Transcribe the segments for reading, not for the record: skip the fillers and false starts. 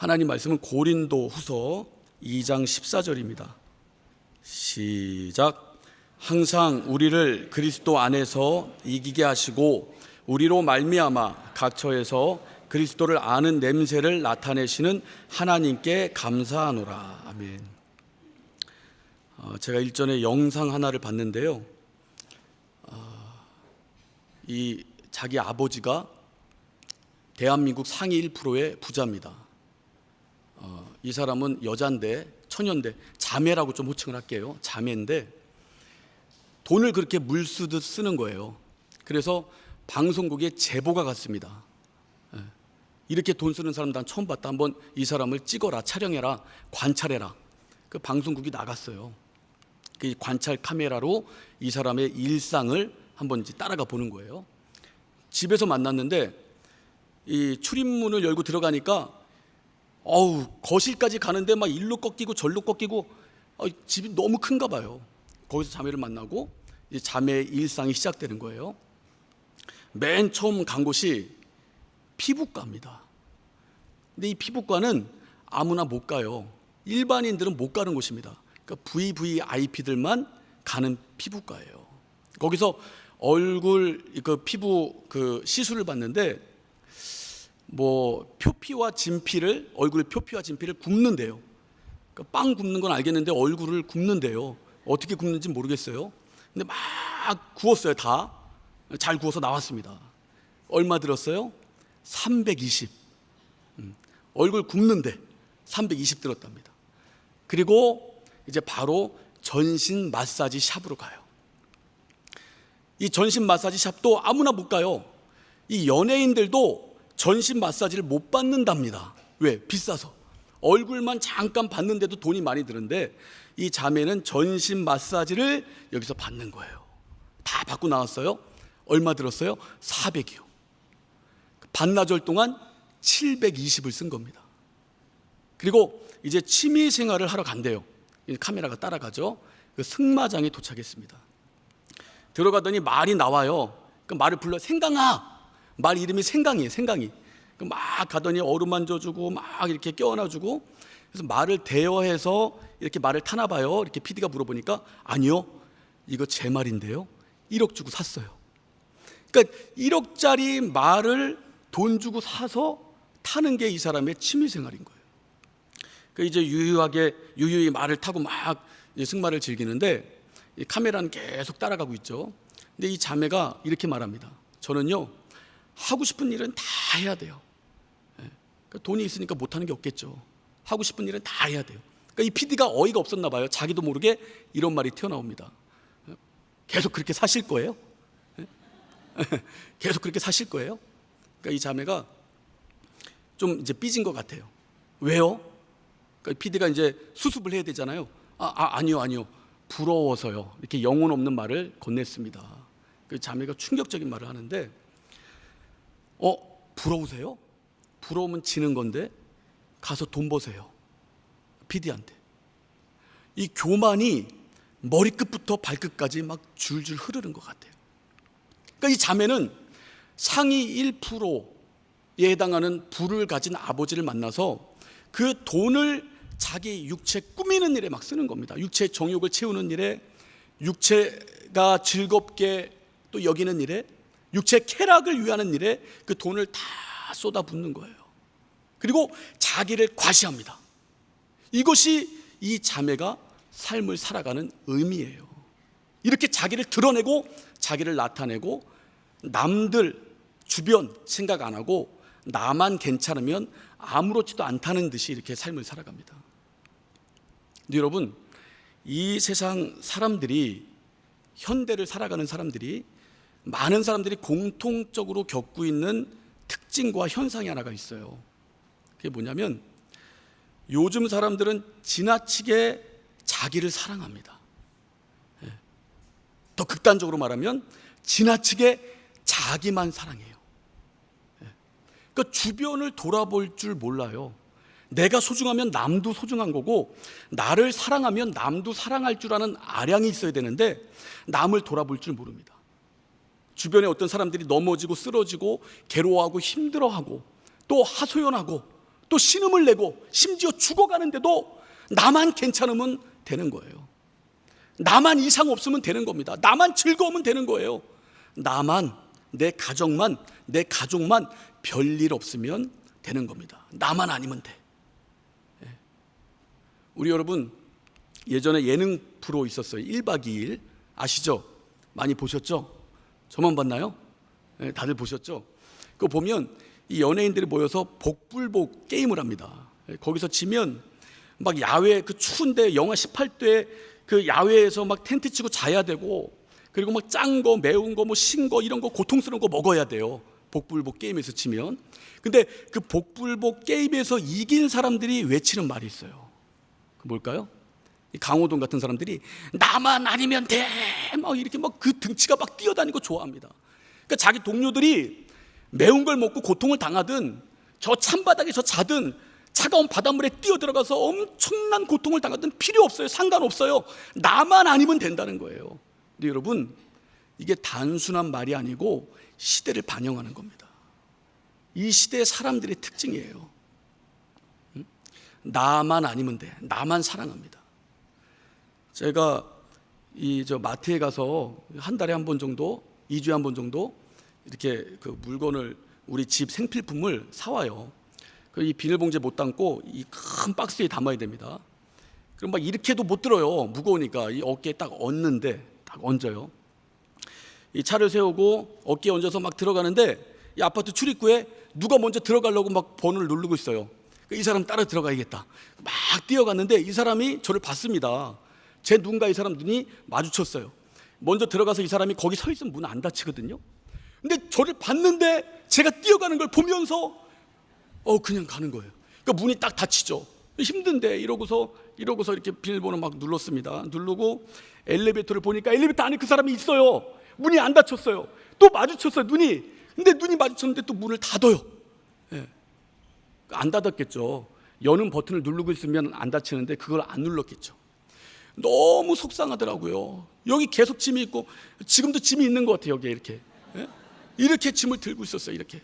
하나님 말씀은 고린도후서 2장 14절입니다. 시작. 항상 우리를 그리스도 안에서 이기게 하시고 우리로 말미암아 각 처에서 그리스도를 아는 냄새를 나타내시는 하나님께 감사하노라. 아멘. 제가 일전에 영상 하나를 봤는데요. 이 자기 아버지가 대한민국 상위 1%의 부자입니다. 이 사람은 여잔데, 처녀인데, 자매라고 좀 호칭을 할게요. 자매인데 돈을 그렇게 물 쓰듯 쓰는 거예요. 그래서 방송국에 제보가 갔습니다. 이렇게 돈 쓰는 사람 난 처음 봤다. 한번 이 사람을 찍어라, 촬영해라, 관찰해라. 그 방송국이 나갔어요. 그 관찰 카메라로 이 사람의 일상을 한번 이제 따라가 보는 거예요. 집에서 만났는데 이 출입문을 열고 들어가니까 거실까지 가는데 막 일로 꺾이고 절로 꺾이고 집이 너무 큰가 봐요. 거기서 자매를 만나고 이제 자매의 일상이 시작되는 거예요. 맨 처음 간 곳이 피부과입니다. 근데 이 피부과는 아무나 못 가요. 일반인들은 못 가는 곳입니다. 그러니까 VVIP들만 가는 피부과예요. 거기서 얼굴 피부 시술을 받는데 표피와 진피를, 얼굴 표피와 진피를 굽는데요. 그러니까 빵 굽는 건 알겠는데 얼굴을 굽는데요. 어떻게 굽는지 모르겠어요. 근데 막 구웠어요. 다 잘 구워서 나왔습니다. 얼마 들었어요? 320. 얼굴 굽는데 320 들었답니다. 그리고 이제 바로 전신 마사지 샵으로 가요. 이 전신 마사지 샵도 아무나 못 가요. 이 연예인들도 전신 마사지를 못 받는답니다. 왜? 비싸서. 얼굴만 잠깐 받는데도 돈이 많이 드는데 이 자매는 전신 마사지를 여기서 받는 거예요. 다 받고 나왔어요. 얼마 들었어요? 400이요. 반나절 동안 720을 쓴 겁니다. 그리고 이제 취미 생활을 하러 간대요. 카메라가 따라가죠. 그 승마장에 도착했습니다. 들어가더니 말이 나와요. 그 말을 불러. 생강아. 말 이름이 생강이에요. 생강이. 막 가더니 어루만져주고 막 이렇게 껴안아주고, 그래서 말을 대여해서 이렇게 말을 타나 봐요. 이렇게 PD가 물어보니까 아니요, 이거 제 말인데요. 1억 주고 샀어요. 그러니까 1억짜리 말을 돈 주고 사서 타는 게 이 사람의 취미생활인 거예요. 이제 유유히 말을 타고 막 승마를 즐기는데 이 카메라는 계속 따라가고 있죠. 근데 이 자매가 이렇게 말합니다. 저는요, 하고 싶은 일은 다 해야 돼요. 그러니까 돈이 있으니까 못하는 게 없겠죠. 하고 싶은 일은 다 해야 돼요. 그러니까 이 PD가 어이가 없었나 봐요. 자기도 모르게 이런 말이 튀어나옵니다. 계속 그렇게 사실 거예요? 계속 그렇게 사실 거예요? 그러니까 이 자매가 좀 이제 삐진 것 같아요. 왜요? 그러니까 PD가 이제 수습을 해야 되잖아요. 아니요. 부러워서요. 이렇게 영혼 없는 말을 건넸습니다. 그 자매가 충격적인 말을 하는데, 부러우세요? 부러우면 지는 건데 가서 돈 버세요. PD한테. 이 교만이 머리끝부터 발끝까지 막 줄줄 흐르는 것 같아요. 그러니까 이 자매는 상위 1%에 해당하는 부를 가진 아버지를 만나서 그 돈을 자기 육체 꾸미는 일에 막 쓰는 겁니다. 육체의 정욕을 채우는 일에, 육체가 즐겁게 또 여기는 일에, 육체 쾌락을 위하는 일에 그 돈을 다 쏟아붓는 거예요. 그리고 자기를 과시합니다. 이것이 이 자매가 삶을 살아가는 의미예요. 이렇게 자기를 드러내고 자기를 나타내고 남들 주변 생각 안 하고 나만 괜찮으면 아무렇지도 않다는 듯이 이렇게 삶을 살아갑니다. 여러분, 이 세상 사람들이, 현대를 살아가는 사람들이, 많은 사람들이 공통적으로 겪고 있는 특징과 현상이 하나가 있어요. 그게 뭐냐면 요즘 사람들은 지나치게 자기를 사랑합니다. 더 극단적으로 말하면 지나치게 자기만 사랑해요. 그러니까 주변을 돌아볼 줄 몰라요. 내가 소중하면 남도 소중한 거고, 나를 사랑하면 남도 사랑할 줄 아는 아량이 있어야 되는데 남을 돌아볼 줄 모릅니다. 주변에 어떤 사람들이 넘어지고 쓰러지고 괴로워하고 힘들어하고 또 하소연하고 또 신음을 내고 심지어 죽어가는데도 나만 괜찮으면 되는 거예요. 나만 이상 없으면 되는 겁니다. 나만 즐거우면 되는 거예요. 나만, 내 가족만 별일 없으면 되는 겁니다. 나만 아니면 돼. 우리 여러분, 예전에 예능 프로 있었어요. 1박 2일 아시죠? 많이 보셨죠? 저만 봤나요? 다들 보셨죠? 그거 보면 이 연예인들이 모여서 복불복 게임을 합니다. 거기서 지면 막 야외, 그 추운데 영하 18도에 그 야외에서 막 텐트 치고 자야 되고, 그리고 막 짠 거, 매운 거, 뭐 신 거, 이런 거 고통스러운 거 먹어야 돼요. 복불복 게임에서 지면. 근데 그 복불복 게임에서 이긴 사람들이 외치는 말이 있어요. 그 뭘까요? 강호동 같은 사람들이 나만 아니면 돼! 막 이렇게 막 그 등치가 막 뛰어다니고 좋아합니다. 그러니까 자기 동료들이 매운 걸 먹고 고통을 당하든, 저 찬바닥에서 자든, 차가운 바닷물에 뛰어들어가서 엄청난 고통을 당하든 필요 없어요. 상관없어요. 나만 아니면 된다는 거예요. 근데 여러분, 이게 단순한 말이 아니고 시대를 반영하는 겁니다. 이 시대의 사람들의 특징이에요. 나만 아니면 돼. 나만 사랑합니다. 제가 마트에 가서 한 달에 한 번 정도, 2주에 한 번 정도 이렇게 그 물건을, 우리 집 생필품을 사와요. 이 비닐봉지에 못 담고 이 큰 박스에 담아야 됩니다. 그럼 막 이렇게도 못 들어요. 무거우니까. 이 어깨에 딱 얹는데, 딱 얹어요. 이 차를 세우고 어깨에 얹어서 막 들어가는데, 이 아파트 출입구에 누가 먼저 들어가려고 막 번호를 누르고 있어요. 이 사람 따라 들어가야겠다. 막 뛰어갔는데 이 사람이 저를 봤습니다. 제 눈과 이 사람 눈이 마주쳤어요. 먼저 들어가서 이 사람이 거기 서 있으면 문 안 닫히거든요. 근데 저를 봤는데 제가 뛰어가는 걸 보면서 그냥 가는 거예요. 그러니까 문이 딱 닫히죠. 힘든데 이러고서 이렇게 비밀번호 막 눌렀습니다. 누르고 엘리베이터를 보니까 엘리베이터 안에 그 사람이 있어요. 문이 안 닫혔어요. 또 마주쳤어요, 눈이. 근데 눈이 마주쳤는데 또 문을 닫아요. 안 닫았겠죠. 여는 버튼을 누르고 있으면 안 닫히는데 그걸 안 눌렀겠죠. 너무 속상하더라고요. 여기 계속 짐이 있고, 지금도 짐이 있는 것 같아요. 여기에 이렇게 짐을 들고 있었어요. 이렇게.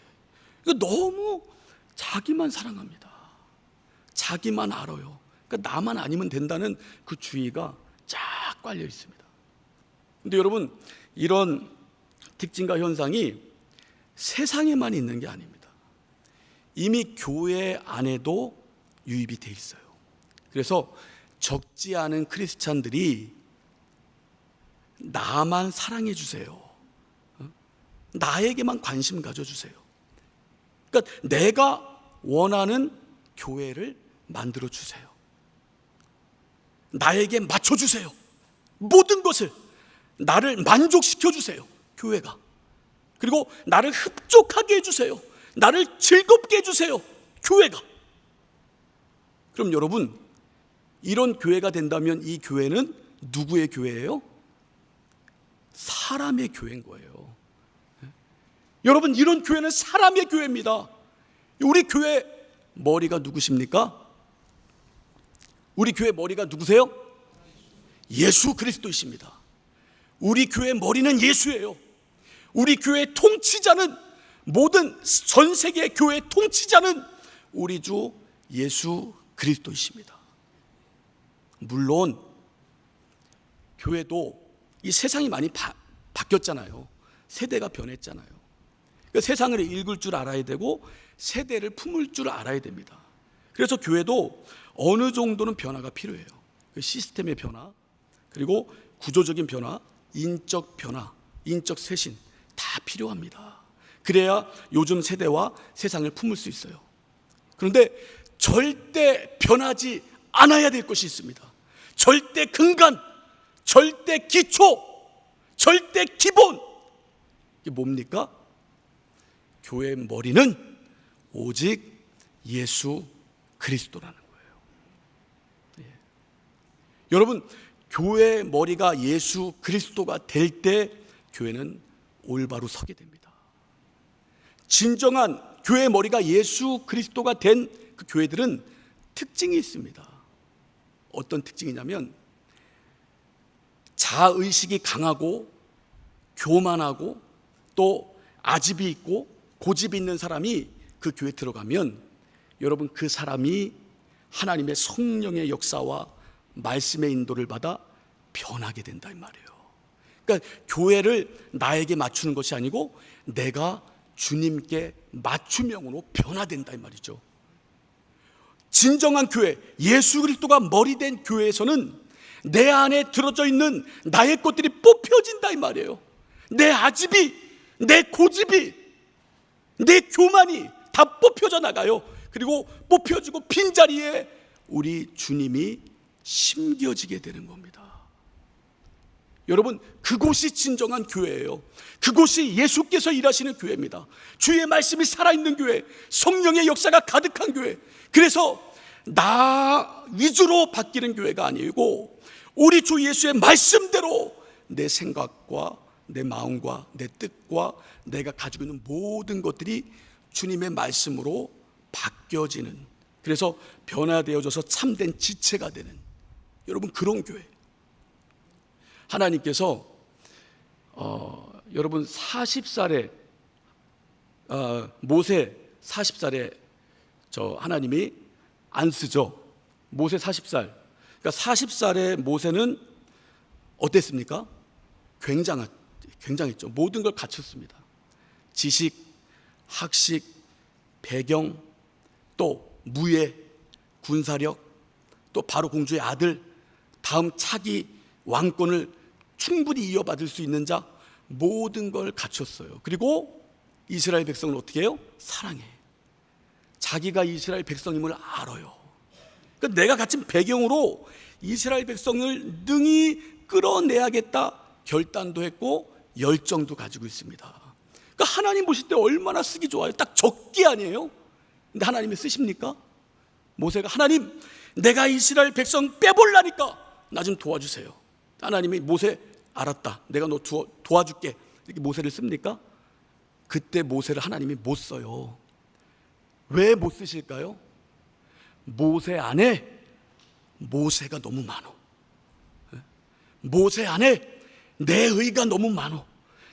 너무 자기만 사랑합니다. 자기만 알아요. 그러니까 나만 아니면 된다는 그 주의가 쫙 깔려 있습니다. 근데 여러분, 이런 특징과 현상이 세상에만 있는 게 아닙니다. 이미 교회 안에도 유입이 돼 있어요. 그래서 적지 않은 크리스찬들이 나만 사랑해 주세요. 나에게만 관심 가져주세요. 그러니까 내가 원하는 교회를 만들어 주세요. 나에게 맞춰주세요. 모든 것을 나를 만족시켜 주세요. 교회가. 그리고 나를 흡족하게 해주세요. 나를 즐겁게 해주세요. 교회가. 그럼 여러분, 이런 교회가 된다면 이 교회는 누구의 교회예요? 사람의 교회인 거예요. 여러분, 이런 교회는 사람의 교회입니다. 우리 교회 머리가 누구십니까? 우리 교회 머리가 누구세요? 예수 그리스도이십니다. 우리 교회 머리는 예수예요. 우리 교회 통치자는, 모든 전 세계 교회 통치자는 우리 주 예수 그리스도이십니다. 물론 교회도 이 세상이 많이 바뀌었잖아요. 세대가 변했잖아요. 그러니까 세상을 읽을 줄 알아야 되고 세대를 품을 줄 알아야 됩니다. 그래서 교회도 어느 정도는 변화가 필요해요. 그 시스템의 변화, 그리고 구조적인 변화, 인적 변화, 인적 쇄신 다 필요합니다. 그래야 요즘 세대와 세상을 품을 수 있어요. 그런데 절대 변하지 않아야 될 것이 있습니다. 절대 근간, 절대 기초, 절대 기본. 이게 뭡니까? 교회의 머리는 오직 예수 그리스도라는 거예요. 여러분, 교회의 머리가 예수 그리스도가 될 때 교회는 올바로 서게 됩니다. 진정한 교회의 머리가 예수 그리스도가 된 그 교회들은 특징이 있습니다. 어떤 특징이냐면, 자의식이 강하고 교만하고 또 아집이 있고 고집이 있는 사람이 그 교회에 들어가면 여러분 그 사람이 하나님의 성령의 역사와 말씀의 인도를 받아 변하게 된다 이 말이에요. 그러니까 교회를 나에게 맞추는 것이 아니고 내가 주님께 맞춤형으로 변화된다 이 말이죠. 진정한 교회, 예수 그리스도가 머리 된 교회에서는 내 안에 들어져 있는 나의 것들이 뽑혀진다 이 말이에요. 내 아집이, 내 고집이, 내 교만이 다 뽑혀져 나가요. 그리고 뽑혀지고 빈자리에 우리 주님이 심겨지게 되는 겁니다. 여러분, 그곳이 진정한 교회예요. 그곳이 예수께서 일하시는 교회입니다. 주의 말씀이 살아있는 교회, 성령의 역사가 가득한 교회. 그래서 나 위주로 바뀌는 교회가 아니고 우리 주 예수의 말씀대로 내 생각과 내 마음과 내 뜻과 내가 가지고 있는 모든 것들이 주님의 말씀으로 바뀌어지는, 그래서 변화되어져서 참된 지체가 되는, 여러분 그런 교회. 하나님께서 여러분 40살에 모세 40살에 하나님이 안쓰죠. 모세 40살. 그러니까 40살의 모세는 어땠습니까? 굉장했죠. 모든 걸 갖췄습니다. 지식, 학식, 배경, 또 무예, 군사력, 또 바로 공주의 아들, 다음 차기 왕권을 충분히 이어받을 수 있는 자, 모든 걸 갖췄어요. 그리고 이스라엘 백성을 어떻게 해요? 사랑해. 자기가 이스라엘 백성임을 알아요. 그러니까 내가 갖춘 배경으로 이스라엘 백성을 능히 끌어내야겠다 결단도 했고 열정도 가지고 있습니다. 그러니까 하나님 보실 때 얼마나 쓰기 좋아요. 딱 적기 아니에요? 근데 하나님이 쓰십니까? 모세가 하나님, 내가 이스라엘 백성 빼볼라니까 나 좀 도와주세요. 하나님이 모세, 알았다, 내가 너 도와줄게, 이렇게 모세를 씁니까? 그때 모세를 하나님이 못 써요. 왜 못 쓰실까요? 모세 안에 모세가 너무 많어. 모세 안에 내 의가 너무 많어.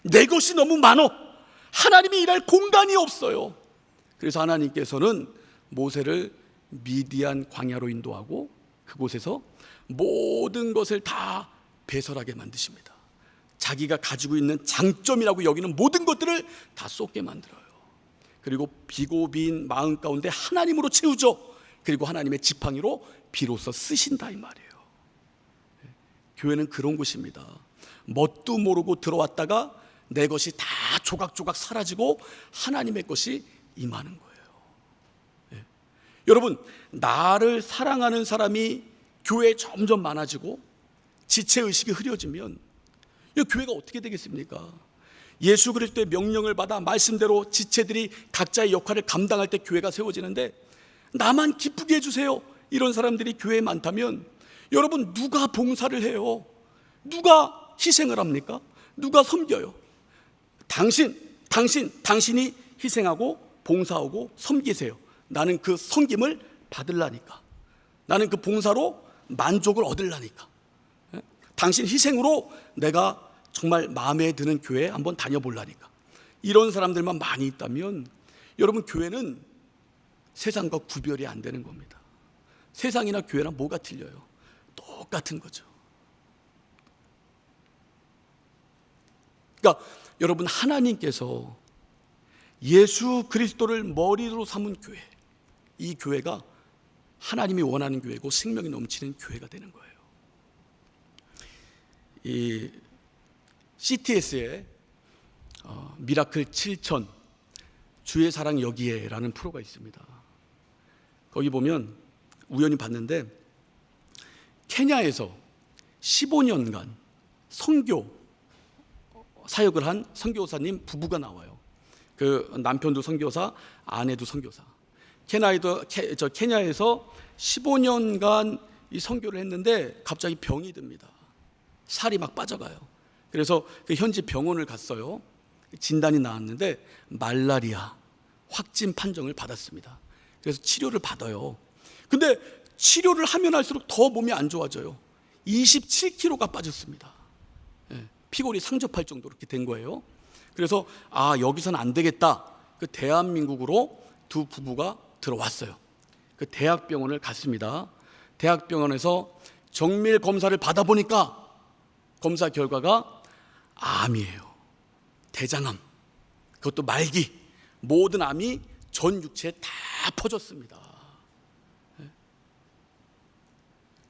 내 것이 너무 많어. 하나님이 일할 공간이 없어요. 그래서 하나님께서는 모세를 미디안 광야로 인도하고 그곳에서 모든 것을 다 배설하게 만드십니다. 자기가 가지고 있는 장점이라고 여기는 모든 것들을 다 쏟게 만들어요. 그리고 비고 빈 마음 가운데 하나님으로 채우죠. 그리고 하나님의 지팡이로 비로소 쓰신다 이 말이에요. 교회는 그런 곳입니다. 뭣도 모르고 들어왔다가 내 것이 다 조각조각 사라지고 하나님의 것이 임하는 거예요. 여러분, 나를 사랑하는 사람이 교회에 점점 많아지고 지체의식이 흐려지면 이 교회가 어떻게 되겠습니까? 예수 그리스도의 명령을 받아 말씀대로 지체들이 각자의 역할을 감당할 때 교회가 세워지는데, 나만 기쁘게 해주세요, 이런 사람들이 교회에 많다면 여러분, 누가 봉사를 해요? 누가 희생을 합니까? 누가 섬겨요? 당신이 희생하고 봉사하고 섬기세요. 나는 그 섬김을 받으려니까, 나는 그 봉사로 만족을 얻으려니까, 당신 희생으로 내가 정말 마음에 드는 교회에 한번 다녀보려니까, 이런 사람들만 많이 있다면 여러분, 교회는 세상과 구별이 안 되는 겁니다. 세상이나 교회나 뭐가 틀려요? 똑같은 거죠. 그러니까 여러분, 하나님께서 예수 그리스도를 머리로 삼은 교회, 이 교회가 하나님이 원하는 교회고 생명이 넘치는 교회가 되는 거예요. 이 CTS의 미라클 7000 주의 사랑 여기에라는 프로가 있습니다. 거기 보면 우연히 봤는데 케냐에서 15년간 선교 사역을 한 선교사님 부부가 나와요. 그 남편도 선교사, 아내도 선교사. 케냐에서 15년간 이 선교를 했는데 갑자기 병이 듭니다. 살이 막 빠져가요. 그래서 그 현지 병원을 갔어요. 진단이 나왔는데 말라리아 확진 판정을 받았습니다. 그래서 치료를 받아요. 근데 치료를 하면 할수록 더 몸이 안 좋아져요. 27kg가 빠졌습니다. 피골이 상접할 정도로 이렇게 된 거예요. 그래서 여기서는 안 되겠다. 그 대한민국으로 두 부부가 들어왔어요. 그 대학병원을 갔습니다. 대학병원에서 정밀 검사를 받아보니까 검사 결과가 암이에요. 대장암, 그것도 말기. 모든 암이 전 육체에 다 퍼졌습니다.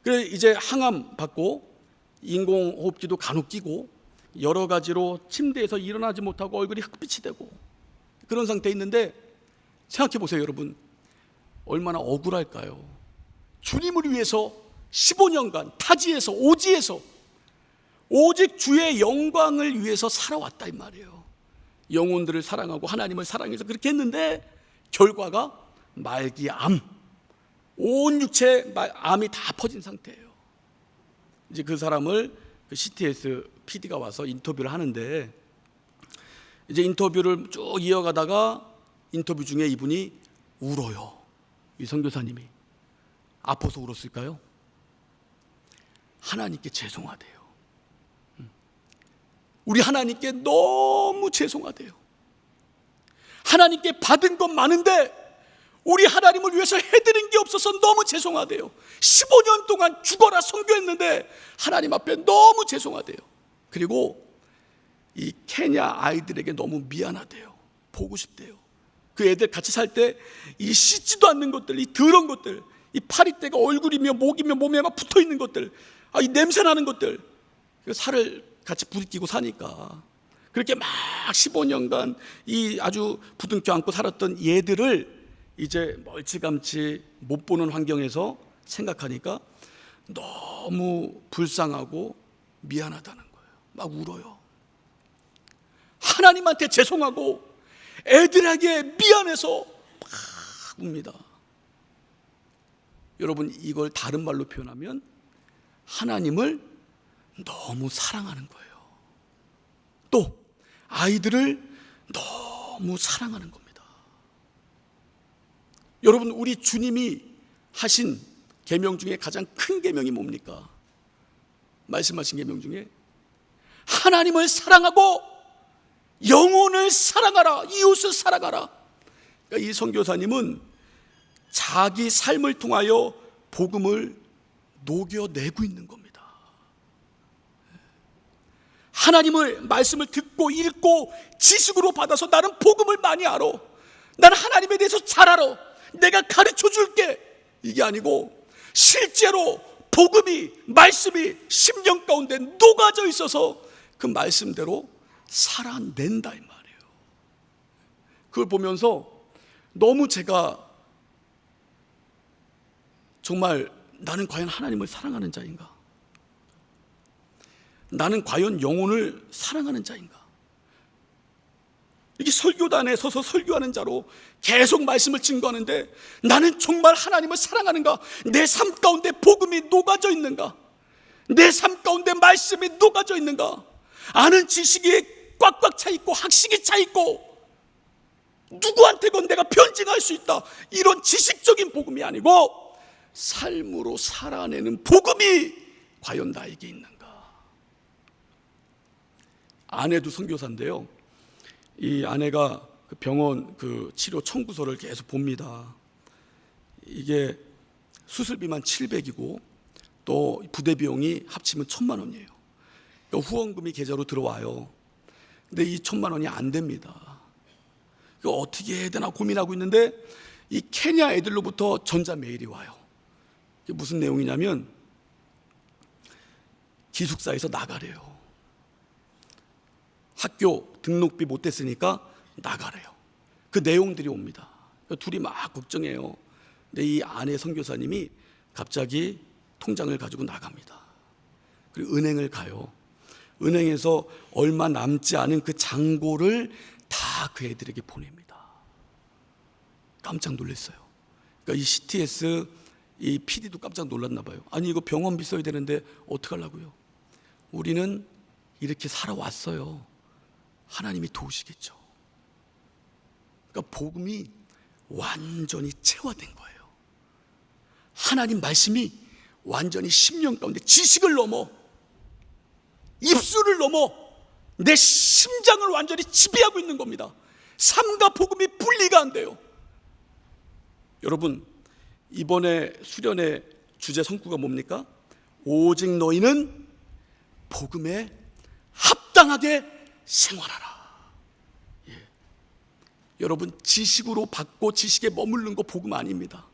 그래 이제 항암 받고 인공호흡기도 간혹 끼고 여러 가지로 침대에서 일어나지 못하고 얼굴이 흑빛이 되고 그런 상태에 있는데, 생각해 보세요 여러분, 얼마나 억울할까요? 주님을 위해서 15년간 타지에서 오지에서 오직 주의 영광을 위해서 살아왔다 이 말이에요. 영혼들을 사랑하고 하나님을 사랑해서 그렇게 했는데 결과가 말기암, 온 육체에 암이 다 퍼진 상태예요. 이제 그 사람을 그 CTS PD가 와서 인터뷰를 하는데, 이제 인터뷰를 쭉 이어가다가 인터뷰 중에 이분이 울어요. 이 선교사님이 아파서 울었을까요? 하나님께 죄송하대요. 우리 하나님께 너무 죄송하대요. 하나님께 받은 건 많은데 우리 하나님을 위해서 해드린 게 없어서 너무 죄송하대요. 15년 동안 죽어라 선교했는데 하나님 앞에 너무 죄송하대요. 그리고 이 케냐 아이들에게 너무 미안하대요. 보고 싶대요. 그 애들 같이 살 때 이 씻지도 않는 것들, 이 더러운 것들, 이 파리떼가 얼굴이며 목이며 몸에 막 붙어있는 것들, 이 냄새나는 것들, 살을 같이 부딪히고 사니까 그렇게 막 15년간 이 아주 부둥켜 안고 살았던 얘들을 이제 멀찌감치 못 보는 환경에서 생각하니까 너무 불쌍하고 미안하다는 거예요. 막 울어요. 하나님한테 죄송하고 애들에게 미안해서 막 웁니다. 여러분, 이걸 다른 말로 표현하면 하나님을 너무 사랑하는 거예요. 또 아이들을 너무 사랑하는 겁니다. 여러분, 우리 주님이 하신 계명 중에 가장 큰 계명이 뭡니까? 말씀하신 계명 중에 하나님을 사랑하고 영혼을 사랑하라, 이웃을 사랑하라. 그러니까 이 선교사님은 자기 삶을 통하여 복음을 녹여내고 있는 겁니다. 하나님을 말씀을 듣고 읽고 지식으로 받아서 나는 복음을 많이 알아, 나는 하나님에 대해서 잘 알아, 내가 가르쳐 줄게, 이게 아니고 실제로 복음이, 말씀이 심령 가운데 녹아져 있어서 그 말씀대로 살아낸다 이 말이에요. 그걸 보면서 너무 제가 정말, 나는 과연 하나님을 사랑하는 자인가? 나는 과연 영혼을 사랑하는 자인가? 이렇게 설교단에 서서 설교하는 자로 계속 말씀을 증거하는데 나는 정말 하나님을 사랑하는가? 내 삶 가운데 복음이 녹아져 있는가? 내 삶 가운데 말씀이 녹아져 있는가? 아는 지식이 꽉꽉 차 있고 학식이 차 있고 누구한테건 내가 변증할 수 있다, 이런 지식적인 복음이 아니고 삶으로 살아내는 복음이 과연 나에게 있는가? 아내도 선교사인데요, 이 아내가 그 병원 그 치료 청구서를 계속 봅니다. 이게 수술비만 700이고 또 부대 비용이 합치면 1000만 원이에요. 그러니까 후원금이 계좌로 들어와요. 근데 이 1000만 원이 안 됩니다. 이거 어떻게 해야 되나 고민하고 있는데 이 케냐 애들로부터 전자 메일이 와요. 이게 무슨 내용이냐면 기숙사에서 나가래요. 학교 등록비 못 댔으니까 나가래요. 그 내용들이 옵니다. 그러니까 둘이 막 걱정해요. 근데 이 아내 선교사님이 갑자기 통장을 가지고 나갑니다. 그리고 은행을 가요. 은행에서 얼마 남지 않은 그 잔고를 다 그 애들에게 보냅니다. 깜짝 놀랐어요. 그러니까 이 CTS 이 PD도 깜짝 놀랐나 봐요. 아니 이거 병원비 써야 되는데 어떡하려고요? 우리는 이렇게 살아왔어요. 하나님이 도우시겠죠. 그러니까 복음이 완전히 체화된 거예요. 하나님 말씀이 완전히 심령 가운데 지식을 넘어 입술을 넘어 내 심장을 완전히 지배하고 있는 겁니다. 삶과 복음이 분리가 안 돼요. 여러분, 이번에 수련의 주제 성구가 뭡니까? 오직 너희는 복음에 합당하게 생활하라. 여러분, 지식으로 받고 지식에 머무르는 거 복음 아닙니다.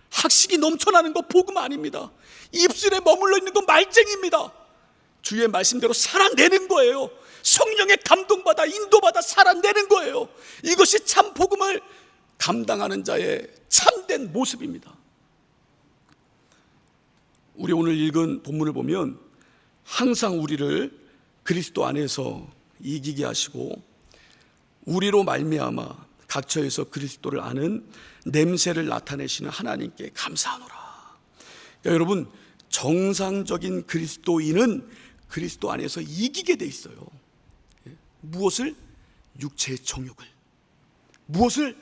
학식이 넘쳐나는 거 복음 아닙니다. 입술에 머물러 있는 건 말쟁이입니다. 주의 말씀대로 살아내는 거예요. 성령의 감동받아 인도받아 살아내는 거예요. 이것이 참 복음을 감당하는 자의 참된 모습입니다. 우리 오늘 읽은 본문을 보면 항상 우리를 그리스도 안에서 이기게 하시고 우리로 말미암아 각처에서 그리스도를 아는 냄새를 나타내시는 하나님께 감사하노라. 그러니까 여러분, 정상적인 그리스도인은 그리스도 안에서 이기게 돼 있어요. 무엇을? 육체의 정욕을, 무엇을?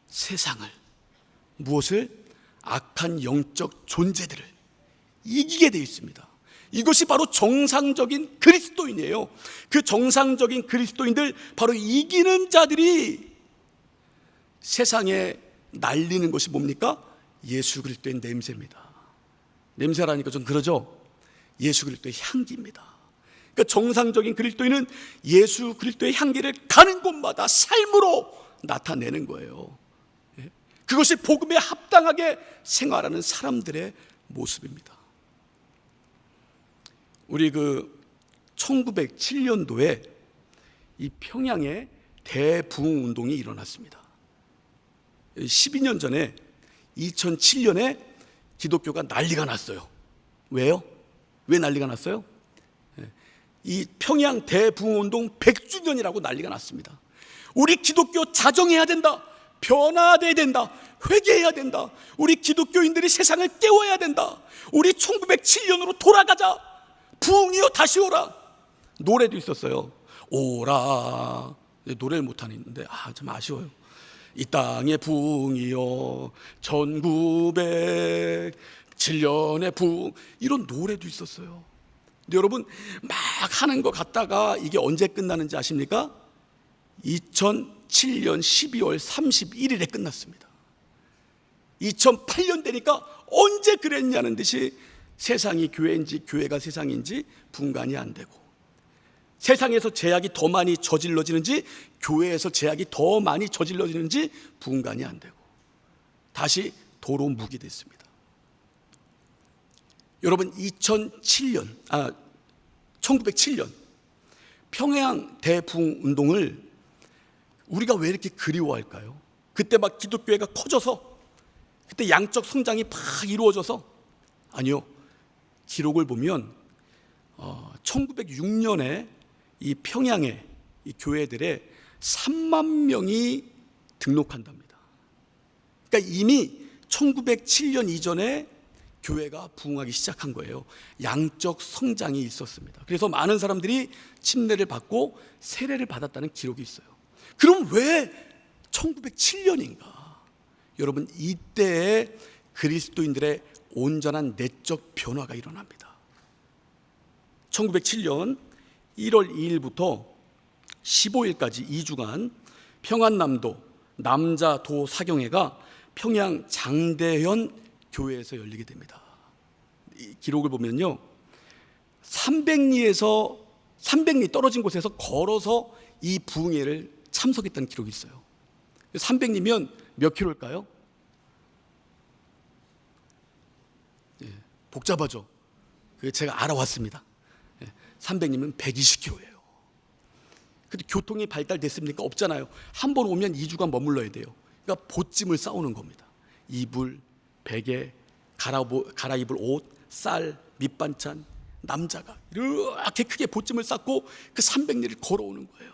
세상을, 무엇을? 악한 영적 존재들을 이기게 돼 있습니다. 이것이 바로 정상적인 그리스도인이에요. 그 정상적인 그리스도인들, 바로 이기는 자들이 세상에 날리는 것이 뭡니까? 예수 그리스도의 냄새입니다. 냄새라니까 좀 그러죠? 예수 그리스도의 향기입니다. 그러니까 정상적인 그리스도인은 예수 그리스도의 향기를 가는 곳마다 삶으로 나타내는 거예요. 그것이 복음에 합당하게 생활하는 사람들의 모습입니다. 우리 1907년도에 이 평양에 대부흥 운동이 일어났습니다. 12년 전에 2007년에 기독교가 난리가 났어요. 왜요? 왜 난리가 났어요? 이 평양 대부흥 운동 100주년이라고 난리가 났습니다. 우리 기독교 자정해야 된다. 변화돼야 된다. 회개해야 된다. 우리 기독교인들이 세상을 깨워야 된다. 우리 1907년으로 돌아가자. 부흥이여 다시 오라. 노래도 있었어요. 오라. 노래를 못하는데 참 아쉬워요. 이 땅의 부흥이여 1907년의 부흥, 이런 노래도 있었어요. 근데 여러분, 막 하는 거 같다가 이게 언제 끝나는지 아십니까? 2007년 12월 31일에 끝났습니다. 2008년 되니까 언제 그랬냐는 듯이 세상이 교회인지 교회가 세상인지 분간이 안 되고, 세상에서 죄악이 더 많이 저질러지는지 교회에서 죄악이 더 많이 저질러지는지 분간이 안 되고 다시 도로 묵이 됐습니다. 여러분, 1907년 평양 대부흥 운동을 우리가 왜 이렇게 그리워할까요? 그때 막 기독교회가 커져서, 그때 양적 성장이 막 이루어져서? 아니요. 기록을 보면 1906년에 이 평양의 이 교회들에 3만 명이 등록한답니다. 그러니까 이미 1907년 이전에 교회가 부흥하기 시작한 거예요. 양적 성장이 있었습니다. 그래서 많은 사람들이 침례를 받고 세례를 받았다는 기록이 있어요. 그럼 왜 1907년인가? 여러분, 이때에 그리스도인들의 온전한 내적 변화가 일어납니다. 1907년 1월 2일부터 15일까지 2주간 평안남도 남자도 사경회가 평양 장대현 교회에서 열리게 됩니다. 이 기록을 보면요, 300리 떨어진 곳에서 걸어서 이 부흥회를 참석했다는 기록이 있어요. 300리면 몇 킬로일까요? 복잡하죠. 제가 알아왔습니다. 300리면 120km예요. 근데 교통이 발달됐습니까? 없잖아요. 한 번 오면 2주간 머물러야 돼요. 그러니까 보찜을 싸우는 겁니다. 이불, 베개, 갈아입을 옷, 쌀, 밑반찬, 남자가 이렇게 크게 보찜을 쌓고 그 300리를 걸어오는 거예요.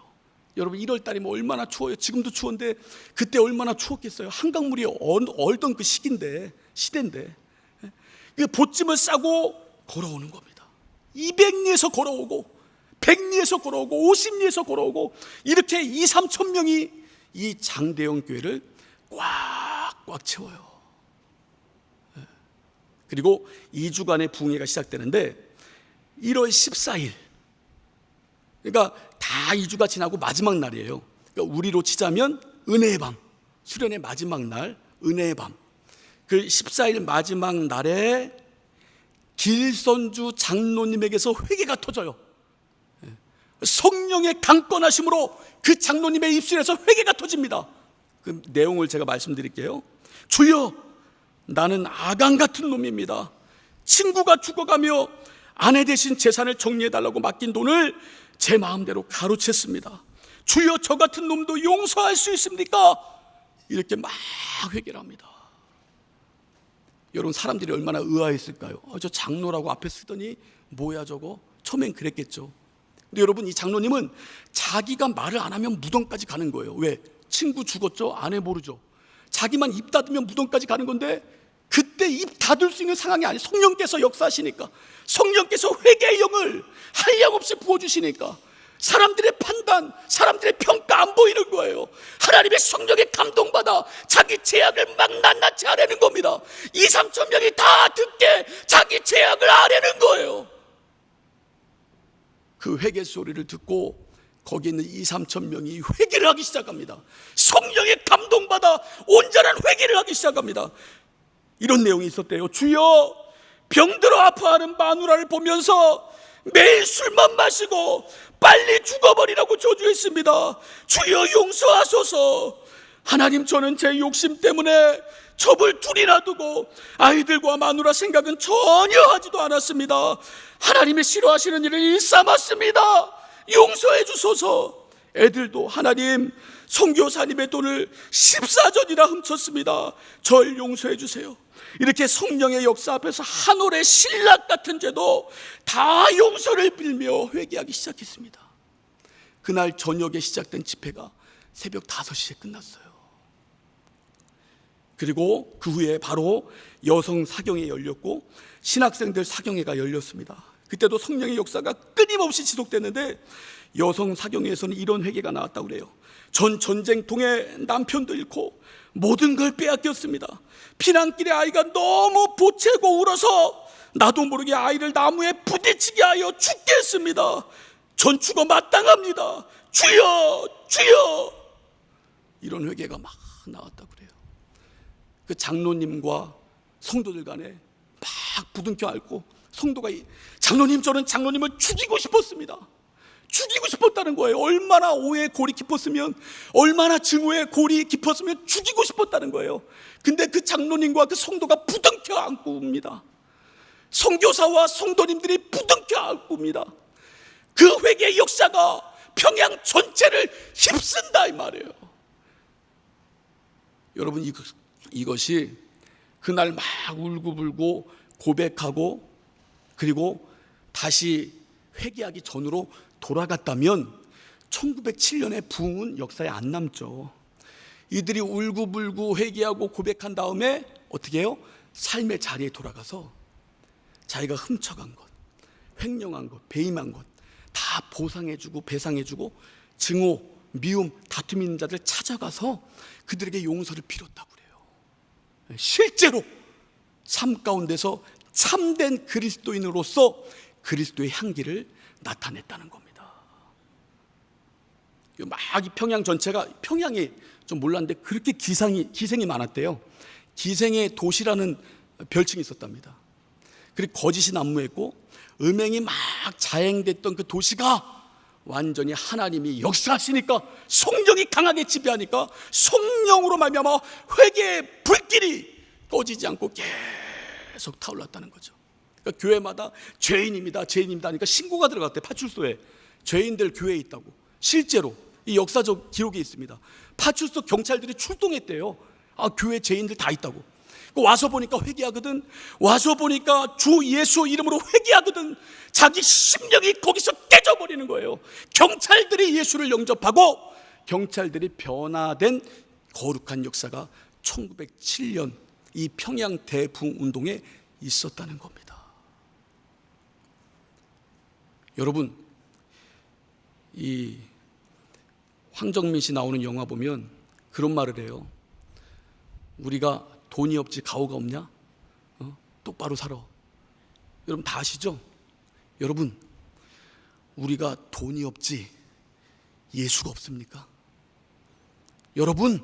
여러분, 1월 달이면 얼마나 추워요. 지금도 추운데 그때 얼마나 추웠겠어요. 한강물이 얼던 그 시대인데 그 보찜을 싸고 걸어오는 겁니다. 200리에서 걸어오고 100리에서 걸어오고 50리에서 걸어오고 이렇게 2-3천 명이 이 장대영 교회를 꽉꽉 채워요. 그리고 2주간의 부흥회가 시작되는데 1월 14일, 그러니까 다 2주가 지나고 마지막 날이에요. 그러니까 우리로 치자면 은혜의 밤, 수련의 마지막 날 은혜의 밤, 그 14일 마지막 날에 길선주 장로님에게서 회개가 터져요. 성령의 강권하심으로 그 장로님의 입술에서 회개가 터집니다. 그 내용을 제가 말씀드릴게요. 주여, 나는 아간 같은 놈입니다. 친구가 죽어가며 아내 대신 재산을 정리해달라고 맡긴 돈을 제 마음대로 가로챘습니다. 주여, 저 같은 놈도 용서할 수 있습니까? 이렇게 막 회개를 합니다. 여러분, 사람들이 얼마나 의아했을까요? 저 장로라고 앞에 쓰더니 뭐야 저거? 처음엔 그랬겠죠. 근데 여러분, 이 장로님은 자기가 말을 안 하면 무덤까지 가는 거예요. 왜? 친구 죽었죠? 아내 모르죠. 자기만 입 닫으면 무덤까지 가는 건데, 그때 입 닫을 수 있는 상황이 아니에요. 성령께서 역사하시니까, 성령께서 회개의 영을 한량없이 부어주시니까 사람들의 판단, 사람들의 평가 안 보이는 거예요. 하나님의 성령에 감동받아 자기 죄악을 막 낱낱이 아뢰는 겁니다. 2-3천 명이 다 듣게 자기 죄악을 아뢰는 거예요. 그 회개 소리를 듣고 거기 있는 2-3천 명이 회개를 하기 시작합니다. 성령에 감동받아 온전한 회개를 하기 시작합니다. 이런 내용이 있었대요. 주여, 병들어 아파하는 마누라를 보면서 매일 술만 마시고 빨리 죽어버리라고 저주했습니다. 주여, 용서하소서. 하나님, 저는 제 욕심 때문에 첩을 둘이나 두고 아이들과 마누라 생각은 전혀 하지도 않았습니다. 하나님이 싫어하시는 일을 일삼았습니다. 용서해 주소서. 애들도 하나님, 선교사님의 돈을 14전이나 훔쳤습니다. 절 용서해 주세요. 이렇게 성령의 역사 앞에서 한 올의 신락 같은 죄도 다 용서를 빌며 회개하기 시작했습니다. 그날 저녁에 시작된 집회가 새벽 5시에 끝났어요. 그리고 그 후에 바로 여성 사경회 열렸고 신학생들 사경회가 열렸습니다. 그때도 성령의 역사가 끊임없이 지속됐는데, 여성 사경회에서는 이런 회개가 나왔다고 그래요. 전 전쟁통에 남편도 잃고 모든 걸 빼앗겼습니다. 피난길에 아이가 너무 보채고 울어서 나도 모르게 아이를 나무에 부딪히게 하여 죽게 했습니다. 전 죽어 마땅합니다. 주여, 주여. 이런 회개가 막 나왔다고 그래요. 그 장로님과 성도들 간에 막 부둥켜 안고 성도가, 장로님, 저는 장로님을 죽이고 싶었습니다. 죽이고 싶었다는 거예요. 얼마나 오해의 골이 깊었으면, 얼마나 증오의 골이 깊었으면 죽이고 싶었다는 거예요. 근데 그 장로님과 그 성도가 부둥켜 안고 웁니다. 선교사와 성도님들이 부둥켜 안고 웁니다. 그 회개의 역사가 평양 전체를 휩쓴다 이 말이에요. 여러분, 이것이 그날 막 울고불고 고백하고 그리고 다시 회개하기 전으로 돌아갔다면 1907년의 부흥은 역사에 안 남죠. 이들이 울고불고 회개하고 고백한 다음에 어떻게 해요? 삶의 자리에 돌아가서 자기가 훔쳐간 것, 횡령한 것, 배임한 것 다 보상해주고 배상해주고 증오, 미움, 다툼 있는 자들 찾아가서 그들에게 용서를 빌었다고 그래요. 실제로 삶 가운데서 참된 그리스도인으로서 그리스도의 향기를 나타냈다는 겁니다. 막 이 평양 전체가, 평양이 좀 몰랐는데 그렇게 기생이 많았대요. 기생의 도시라는 별칭이 있었답니다. 그리고 거짓이 난무했고 음행이 막 자행됐던 그 도시가 완전히 하나님이 역사하시니까, 성령이 강하게 지배하니까 성령으로 말미암아 회개의 불길이 꺼지지 않고 계속 타올랐다는 거죠. 그러니까 교회마다 죄인입니다, 죄인입니다 하니까 신고가 들어갔대. 파출소에 죄인들 교회에 있다고. 실제로 이 역사적 기록이 있습니다. 파출소 경찰들이 출동했대요. 교회 죄인들 다 있다고. 와서 보니까 회개하거든, 와서 보니까 주 예수 이름으로 회개하거든. 자기 심령이 거기서 깨져버리는 거예요. 경찰들이 예수를 영접하고 경찰들이 변화된 거룩한 역사가 1907년 이 평양 대부흥운동에 있었다는 겁니다. 여러분, 이 황정민 씨 나오는 영화 보면 그런 말을 해요. 우리가 돈이 없지 가오가 없냐? 똑바로 살아. 여러분 다 아시죠? 여러분, 우리가 돈이 없지 예수가 없습니까? 여러분,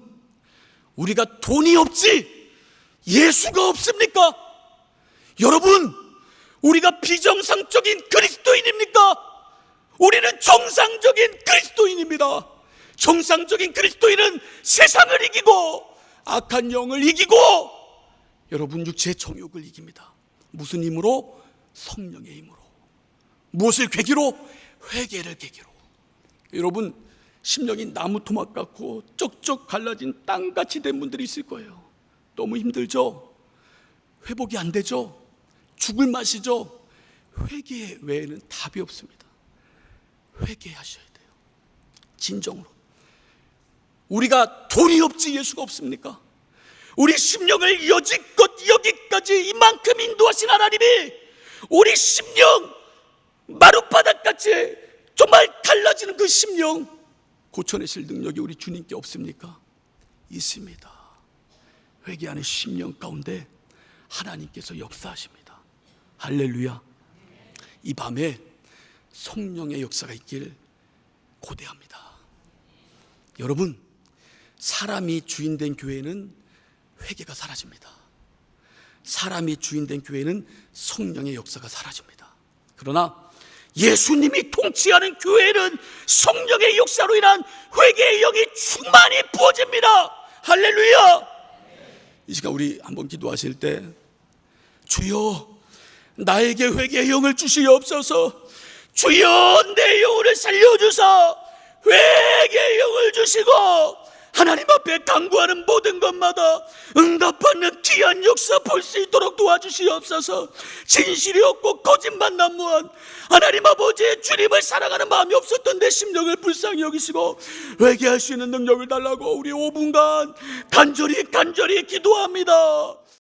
우리가 돈이 없지 예수가 없습니까? 여러분, 우리가 비정상적인 그리스도인입니까? 우리는 정상적인 그리스도인입니다. 정상적인 그리스도인은 세상을 이기고 악한 영을 이기고 여러분 육체의 정욕을 이깁니다. 무슨 힘으로? 성령의 힘으로. 무엇을 계기로? 회개를 계기로. 여러분, 심령이 나무 토막 같고 쪽쪽 갈라진 땅같이 된 분들이 있을 거예요. 너무 힘들죠? 회복이 안 되죠? 죽을 맛이죠? 회개 외에는 답이 없습니다. 회개하셔야 돼요. 진정으로. 우리가 돈이 없지 예수가 없습니까? 우리 심령을 여지껏 여기까지 이만큼 인도하신 하나님이 우리 심령 마룻바닥같이 정말 갈라지는 그 심령 고쳐내실 능력이 우리 주님께 없습니까? 있습니다. 회개하는 심령 가운데 하나님께서 역사하십니다. 할렐루야. 이 밤에 성령의 역사가 있길 고대합니다. 여러분, 사람이 주인된 교회는 회개가 사라집니다. 사람이 주인된 교회는 성령의 역사가 사라집니다. 그러나 예수님이 통치하는 교회는 성령의 역사로 인한 회개의 영이 충만히 부어집니다. 할렐루야. 이 시간 우리 한번 기도하실 때, 주여 나에게 회개의 영을 주시옵소서. 주여 내 영혼을 살려주사 회개의 영을 주시고 하나님 앞에 간구하는 모든 것마다 응답받는 귀한 역사 볼 수 있도록 도와주시옵소서. 진실이 없고 거짓말 난무한 하나님 아버지의 주님을 사랑하는 마음이 없었던 내 심령을 불쌍히 여기시고 회개할 수 있는 능력을 달라고 우리 5분간 간절히 기도합니다.